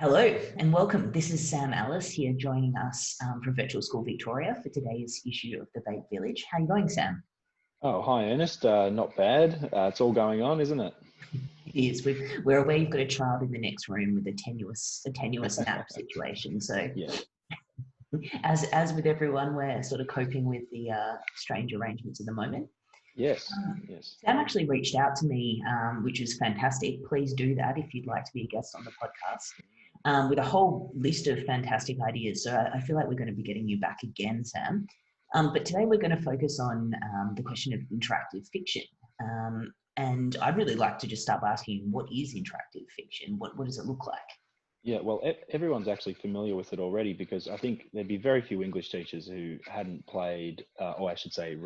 Hello and welcome. This is Sam Ellis here joining us from Virtual School Victoria for today's issue of the VATE Village. How are you going, Sam? Oh, hi, Ernest. Not bad. It's all going on, isn't it? It is. We're aware you've got a child in the next room with a tenuous nap situation. So Yeah. as with everyone, we're sort of coping with the strange arrangements at the moment. Yes. Yes. Sam actually reached out to me, which is fantastic. Please do that if you'd like to be a guest on the podcast. With a whole list of fantastic ideas. So I feel like we're going to be getting you back again, Sam. But today we're going to focus on the question of interactive fiction. And I'd really like to just start by asking, what is interactive fiction? What does it look like? Yeah. Well, everyone's actually familiar with it already because I think there'd be very few English teachers who hadn't played, or I should say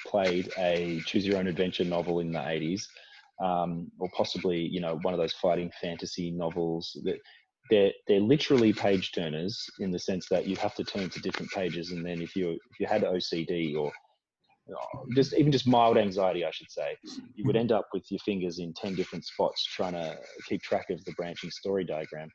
played a choose your own adventure novel in the 80s, or possibly, one of those fighting fantasy novels that they're literally page turners in the sense that you have to turn to different pages. And then if you had OCD or just mild anxiety, I should say, you would end up with your fingers in 10 different spots trying to keep track of the branching story diagram.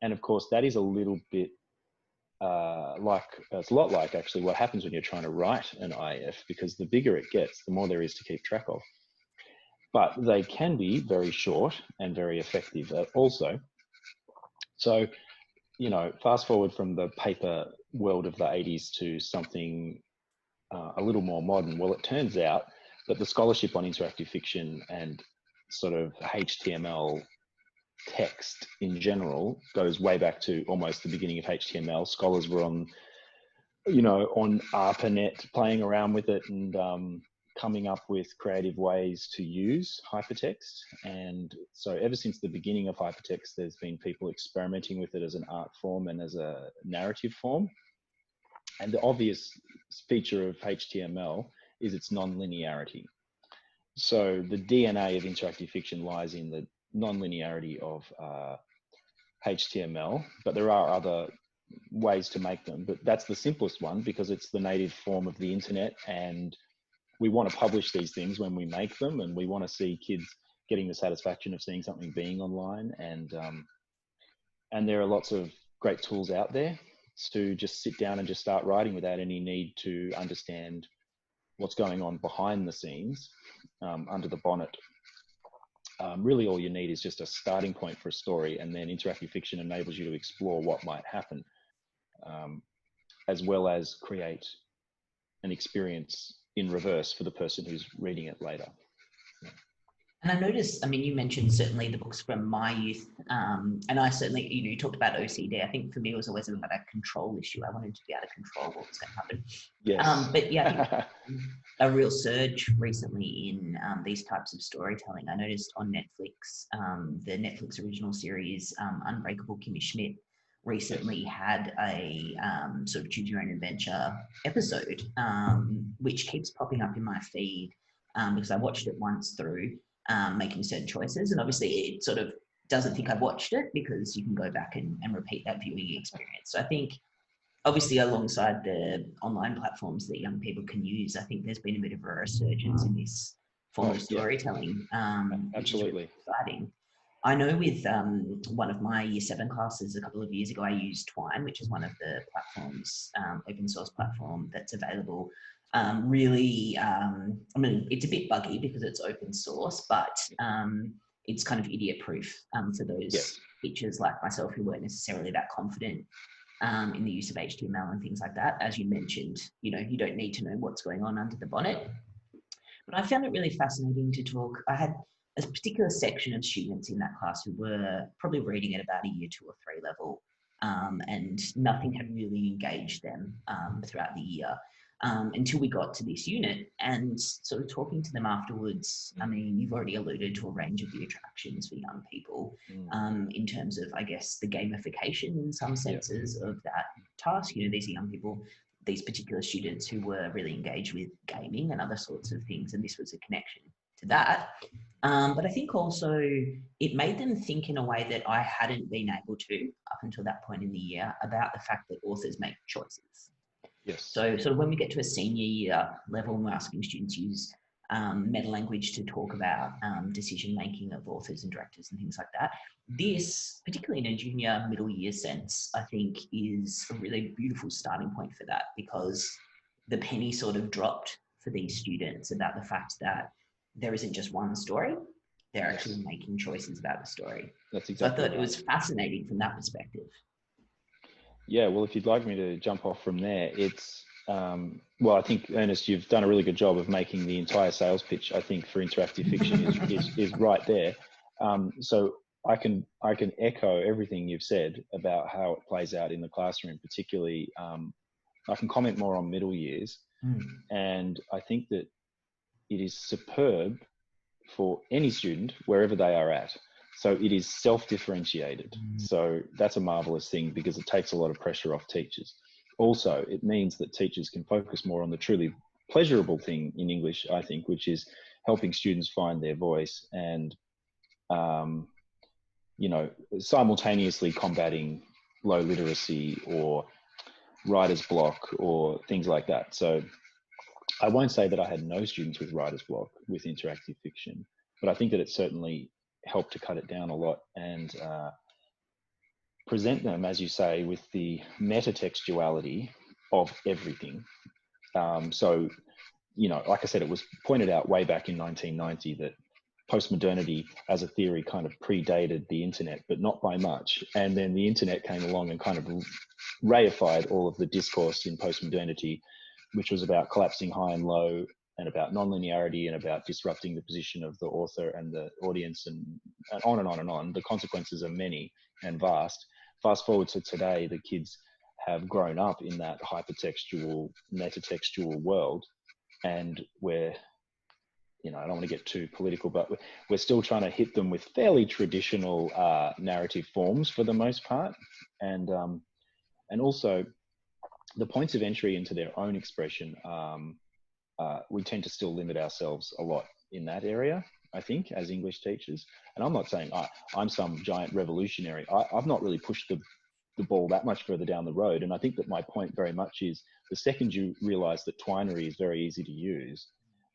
And of course, that is a little bit it's a lot like actually what happens when you're trying to write an IF, because the bigger it gets, the more there is to keep track of. But they can be very short and very effective also. So, fast forward from the paper world of the 80s to something a little more modern. Well, it turns out that the scholarship on interactive fiction and sort of HTML text in general goes way back to almost the beginning of HTML. Scholars were on ARPANET playing around with it and coming up with creative ways to use hypertext. And so ever since the beginning of hypertext, there's been people experimenting with it as an art form and as a narrative form. And the obvious feature of HTML is its non-linearity. So the DNA of interactive fiction lies in the non-linearity of HTML, but there are other ways to make them. But that's the simplest one because it's the native form of the internet, and we want to publish these things when we make them, and we want to see kids getting the satisfaction of seeing something being online. And there are lots of great tools out there to just sit down and just start writing without any need to understand what's going on behind the scenes, under the bonnet. Really all you need is just a starting point for a story, and then interactive fiction enables you to explore what might happen, as well as create an experience in reverse for the person who's reading it later. And I noticed, you mentioned certainly the books from my youth, and I certainly, you talked about OCD. I think for me, it was always about a control issue. I wanted to be able to control what was going to happen. Yes. But yeah, I think a real surge recently in these types of storytelling. I noticed on Netflix, the Netflix original series, Unbreakable Kimmy Schmidt, recently had a sort of choose your own adventure episode, which keeps popping up in my feed because I watched it once through. Making certain choices, and obviously it sort of doesn't think I've watched it because you can go back and repeat that viewing experience. So I think obviously alongside the online platforms that young people can use, I think there's been a bit of a resurgence in this form of storytelling, which is really exciting. I know with one of my Year 7 classes a couple of years ago, I used Twine, which is one of the platforms, open source platform that's available. It's a bit buggy because it's open source, but it's kind of idiot proof for those teachers like myself who weren't necessarily that confident in the use of HTML and things like that. As you mentioned, you don't need to know what's going on under the bonnet. But I found it really fascinating to talk. I had a particular section of students in that class who were probably reading at about a year 2 or 3 level, and nothing had really engaged them throughout the year. Until we got to this unit and sort of talking to them afterwards. You've already alluded to a range of the attractions for young people in terms of, I guess, the gamification in some senses of that task. These are young people, these particular students who were really engaged with gaming and other sorts of things, and this was a connection to that. But I think also it made them think in a way that I hadn't been able to up until that point in the year about the fact that authors make choices. Yes. So sort of when we get to a senior year level and we're asking students to use meta language to talk about decision making of authors and directors and things like that. This, particularly in a junior middle year sense, I think is a really beautiful starting point for that, because the penny sort of dropped for these students about the fact that there isn't just one story. They're actually making choices about the story. That's exactly so I thought right. It was fascinating from that perspective. Yeah, well, if you'd like me to jump off from there, it's, well, I think, Ernest, you've done a really good job of making the entire sales pitch, I think, for interactive fiction is right there. So I can echo everything you've said about how it plays out in the classroom, particularly, I can comment more on middle years. And I think that it is superb for any student, wherever they are at. So it is self-differentiated. So that's a marvelous thing, because it takes a lot of pressure off teachers. Also, it means that teachers can focus more on the truly pleasurable thing in English, I think, which is helping students find their voice and, you know, simultaneously combating low literacy or writer's block or things like that. So I won't say that I had no students with writer's block with interactive fiction, but I think that it certainly helped to cut it down a lot and present them, as you say, with the metatextuality of everything. So, you know, like I said, it was pointed out way back in 1990 that postmodernity as a theory kind of predated the internet, but not by much. And then the internet came along and kind of reified all of the discourse in postmodernity, which was about collapsing high and low, and about nonlinearity, and about disrupting the position of the author and the audience, and on and on and on. The consequences are many and vast. Fast forward to today, the kids have grown up in that hypertextual, metatextual world, and we're, you know, I don't want to get too political, but we're still trying to hit them with fairly traditional narrative forms for the most part, and also the points of entry into their own expression. We tend to still limit ourselves a lot in that area, I think, as English teachers. And I'm not saying I'm some giant revolutionary. I've not really pushed the ball that much further down the road. And I think that my point very much is, the second you realize that twinery is very easy to use,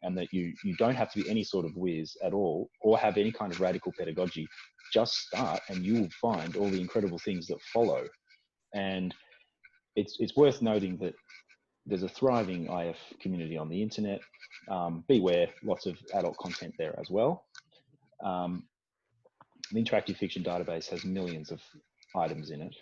and that you don't have to be any sort of whiz at all or have any kind of radical pedagogy, just start and you will find all the incredible things that follow. And it's worth noting that there's a thriving IF community on the internet. Beware, lots of adult content there as well. The interactive fiction database has millions of items in it.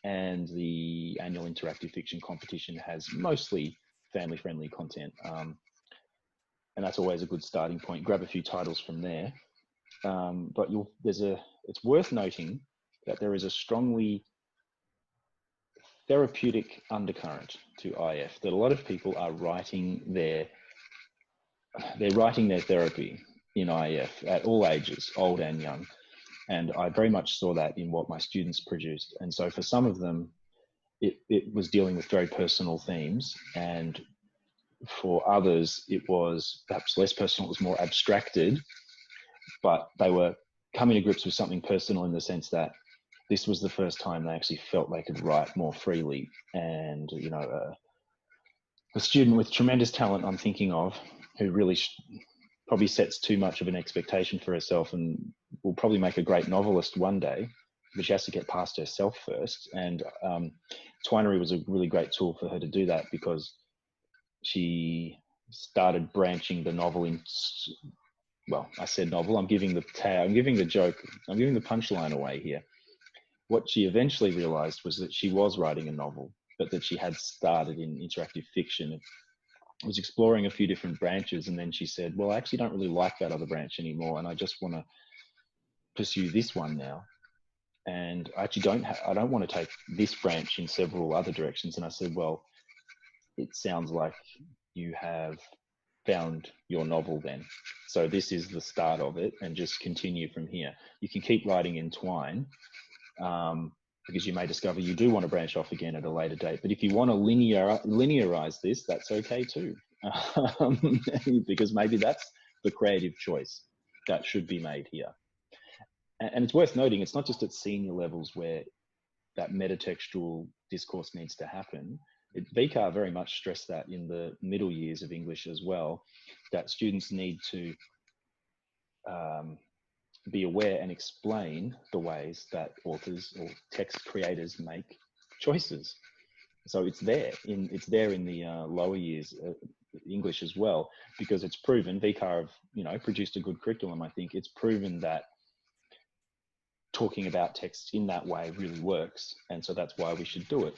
And the annual interactive fiction competition has mostly family-friendly content. And that's always a good starting point. Grab a few titles from there. But it's worth noting that there is a strongly therapeutic undercurrent to IF, that a lot of people are writing their therapy in IF at all ages, old and young. And I very much saw that in what my students produced. And so for some of them, it was dealing with very personal themes. And for others, it was perhaps less personal, it was more abstracted, but they were coming to grips with something personal in the sense that this was the first time they actually felt they could write more freely. And, you know, a student with tremendous talent I'm thinking of, who really probably sets too much of an expectation for herself and will probably make a great novelist one day, but she has to get past herself first. And Twinery was a really great tool for her to do that, because she started branching the novel in, well, I said novel, I'm giving the punchline away here. What she eventually realized was that she was writing a novel, but that she had started in interactive fiction, was exploring a few different branches, and then she said, well, I actually don't really like that other branch anymore, and I just want to pursue this one now. And I actually I don't want to take this branch in several other directions. And I said, well, it sounds like you have found your novel then. So this is the start of it, and just continue from here. You can keep writing in Twine, because you may discover you do want to branch off again at a later date. But if you want to linearize this, that's okay too. Because maybe that's the creative choice that should be made here. And it's worth noting, it's not just at senior levels where that metatextual discourse needs to happen. VCAR very much stressed that in the middle years of English as well, that students need to be aware and explain the ways that authors or text creators make choices. So it's there in the lower years English as well, because it's proven. VCAR have produced a good curriculum. I think it's proven that talking about text in that way really works, and so that's why we should do it.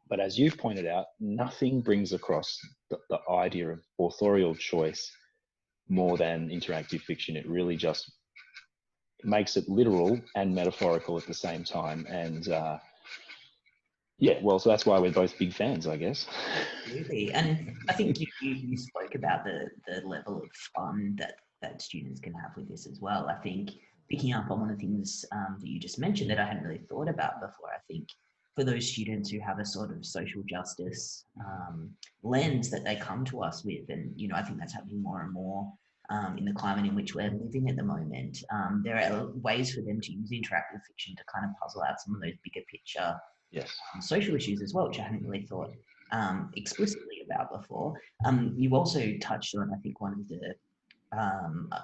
But as you've pointed out, nothing brings across the idea of authorial choice more than interactive fiction. It really just makes it literal and metaphorical at the same time. And so that's why we're both big fans, I guess. Absolutely. And I think you spoke about the level of fun that students can have with this as well. I think picking up on one of the things that you just mentioned that I hadn't really thought about before, I think for those students who have a sort of social justice lens that they come to us with, and I think that's happening more and more in the climate in which we're living at the moment. There are ways for them to use interactive fiction to kind of puzzle out some of those bigger picture social issues as well, which I hadn't really thought explicitly about before. You also touched on, I think, one of the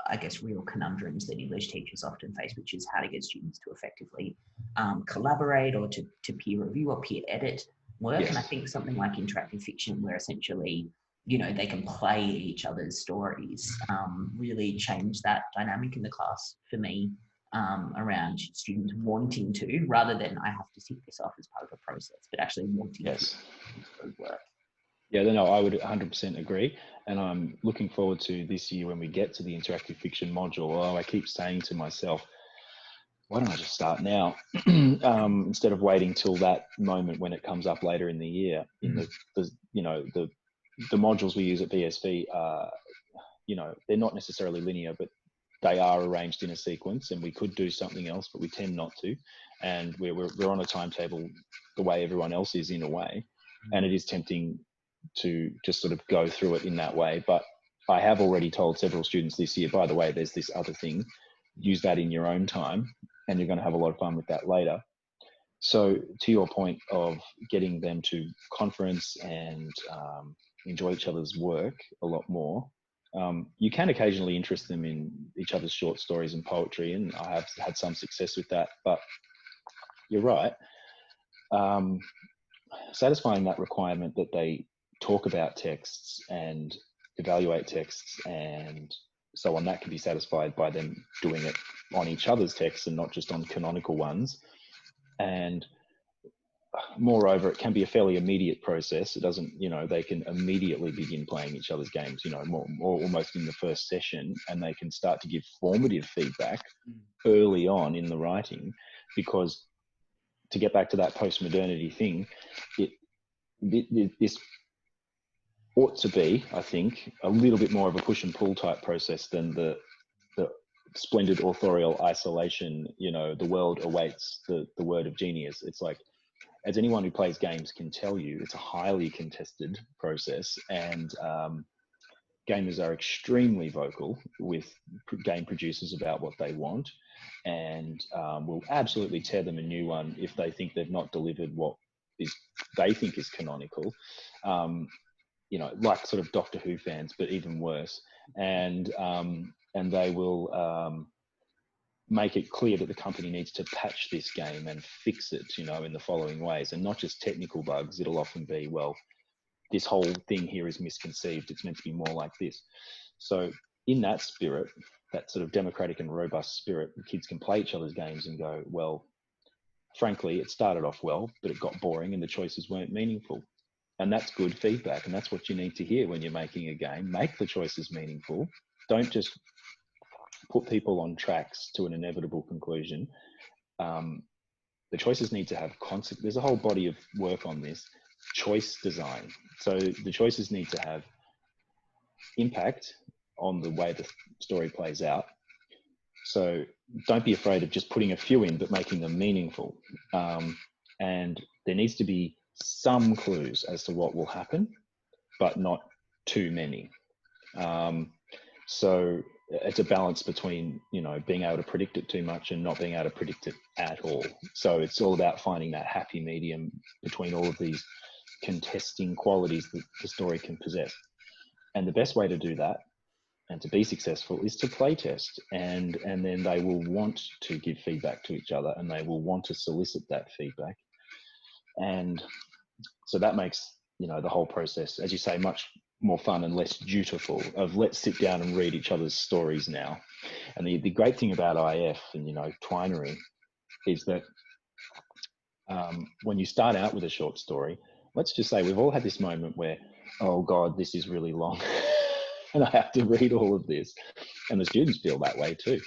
I guess, real conundrums that English teachers often face, which is how to get students to effectively collaborate or to peer review or peer edit work. Yes. And I think something like interactive fiction, where essentially, they can play each other's stories, really change that dynamic in the class for me, around students wanting to, rather than I have to tick this off as part of a process, but actually wanting to work. Yeah, no, I would 100% agree. And I'm looking forward to this year when we get to the interactive fiction module. I keep saying to myself, why don't I just start now instead of waiting till that moment when it comes up later in the year? In the modules we use at BSV are, they're not necessarily linear, but they are arranged in a sequence, and we could do something else, but we tend not to. And we're on a timetable the way everyone else is in a way. And it is tempting to just sort of go through it in that way. But I have already told several students this year, by the way, there's this other thing, use that in your own time, and you're going to have a lot of fun with that later. So to your point of getting them to conference and enjoy each other's work a lot more, you can occasionally interest them in each other's short stories and poetry, and I have had some success with that. But you're right. Satisfying that requirement that they talk about texts and evaluate texts and so on, that can be satisfied by them doing it on each other's texts and not just on canonical ones. And moreover, it can be a fairly immediate process. It doesn't, they can immediately begin playing each other's games, more almost in the first session, and they can start to give formative feedback early on in the writing, because to get back to that post-modernity thing, this ought to be, I think, a little bit more of a push and pull type process than the splendid authorial isolation, the world awaits the word of genius. It's like, as anyone who plays games can tell you, it's a highly contested process, and gamers are extremely vocal with game producers about what they want, and will absolutely tear them a new one if they think they've not delivered what they think is canonical. Like sort of Doctor Who fans, but even worse. And they will make it clear that the company needs to patch this game and fix it, in the following ways, and not just technical bugs. It'll often be, well, this whole thing here is misconceived. It's meant to be more like this. So in that spirit, that sort of democratic and robust spirit, the kids can play each other's games and go, well, frankly, it started off well, but it got boring and the choices weren't meaningful. And that's good feedback. And that's what you need to hear when you're making a game. Make the choices meaningful. Don't just put people on tracks to an inevitable conclusion. The choices need to have consequences. There's a whole body of work on this. Choice design. So the choices need to have impact on the way the story plays out. So don't be afraid of just putting a few in, but making them meaningful. And there needs to be some clues as to what will happen, but not too many. So it's a balance between, you know, being able to predict it too much and not being able to predict it at all. So it's all about finding that happy medium between all of these contesting qualities that the story can possess. And the best way to do that and to be successful is to play test, and then they will want to give feedback to each other, and they will want to solicit that feedback. And so that makes, you know, the whole process, as you say, much more fun and less dutiful of let's sit down and read each other's stories now. And the great thing about IF and, you know, twinery is that when you start out with a short story, let's just say we've all had this moment where, oh God, this is really long and I have to read all of this. And the students feel that way too.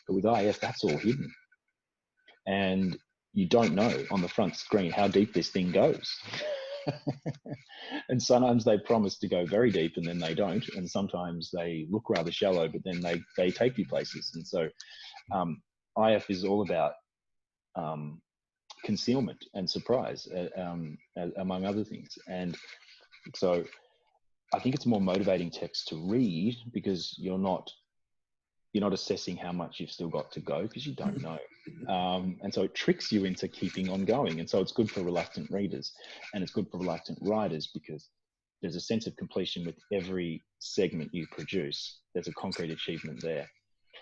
But with IF, that's all hidden. And you don't know on the front screen how deep this thing goes. And sometimes they promise to go very deep and then they don't. And sometimes they look rather shallow, but then they take you places. And so IF is all about concealment and surprise, among other things. And so I think it's a more motivating text to read because you're not assessing how much you've still got to go because you don't know. And so it tricks you into keeping on going. And so it's good for reluctant readers and it's good for reluctant writers because there's a sense of completion with every segment you produce. There's a concrete achievement there.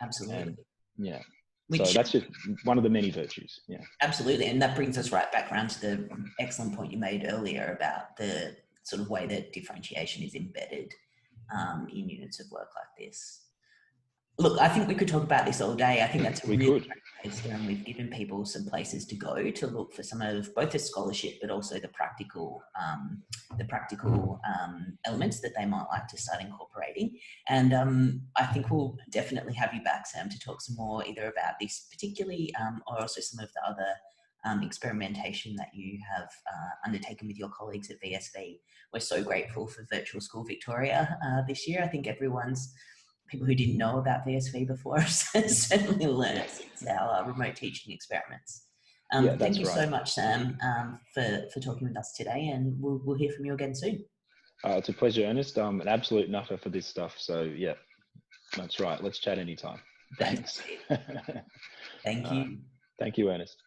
Absolutely. And, yeah. Which, so that's just one of the many virtues. Yeah. Absolutely. And that brings us right back around to the excellent point you made earlier about the sort of way that differentiation is embedded in units of work like this. Look, I think we could talk about this all day. I think that's a really great place to, and we've given people some places to go to look for some of both the scholarship, but also the practical elements that they might like to start incorporating. And I think we'll definitely have you back, Sam, to talk some more either about this particularly or also some of the other experimentation that you have undertaken with your colleagues at VSV. We're so grateful for Virtual School Victoria this year. I think people who didn't know about VSV before certainly learned since our remote teaching experiments. Thank you so much, Sam, for talking with us today, and we'll hear from you again soon. It's a pleasure, Ernest. An absolute nutter for this stuff. So yeah, that's right. Let's chat anytime. Thanks. Thank you. Thank you, Ernest.